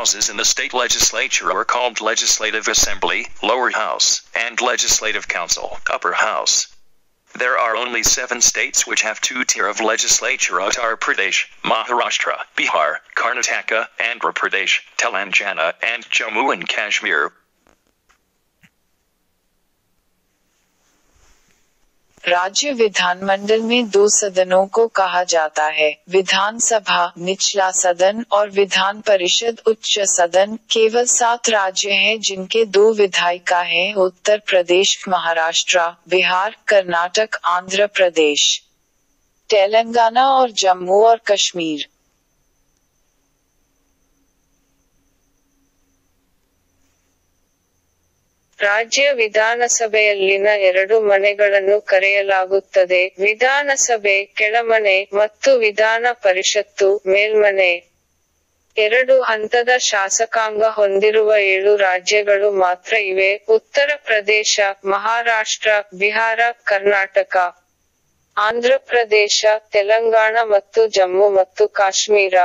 houses in the state legislature are called Legislative Assembly, Lower House, and Legislative Council, Upper House. There are only 7 states which have 2 tier of legislature: Uttar Pradesh, Maharashtra, Bihar, Karnataka, Andhra Pradesh, Telangana, and Jammu and Kashmir. राज्य विधानमंडल में 2 सदनों को कहा जाता है: विधानसभा निचला सदन और विधान परिषद उच्च सदन। केवल 7 राज्य हैं जिनके 2 विधायिका हैं: उत्तर प्रदेश, महाराष्ट्र, बिहार, कर्नाटक, आंध्र प्रदेश, तेलंगाना और जम्मू और कश्मीर। ರಾಜ್ಯ ವಿಧಾನಸಭೆಯಲ್ಲಿನ 2 ಮನೆಗಳನ್ನು ಕರೆಯಲಾಗುತ್ತದೆ: ವಿಧಾನಸಭೆ ಕೆಳಮನೆ ಮತ್ತು ವಿಧಾನ ಪರಿಷತ್ತು ಮೇಲ್ಮನೆ. 2 ಹಂತದ ಶಾಸಕಾಂಗ ಹೊಂದಿರುವ 7 ರಾಜ್ಯಗಳು ಮಾತ್ರ ಇವೆ: ಉತ್ತರ ಪ್ರದೇಶ, ಮಹಾರಾಷ್ಟ್ರ, ಬಿಹಾರ, ಕರ್ನಾಟಕ, ಆಂಧ್ರ ಪ್ರದೇಶ, ತೆಲಂಗಾಣ ಮತ್ತು ಜಮ್ಮು ಮತ್ತು ಕಾಶ್ಮೀರ.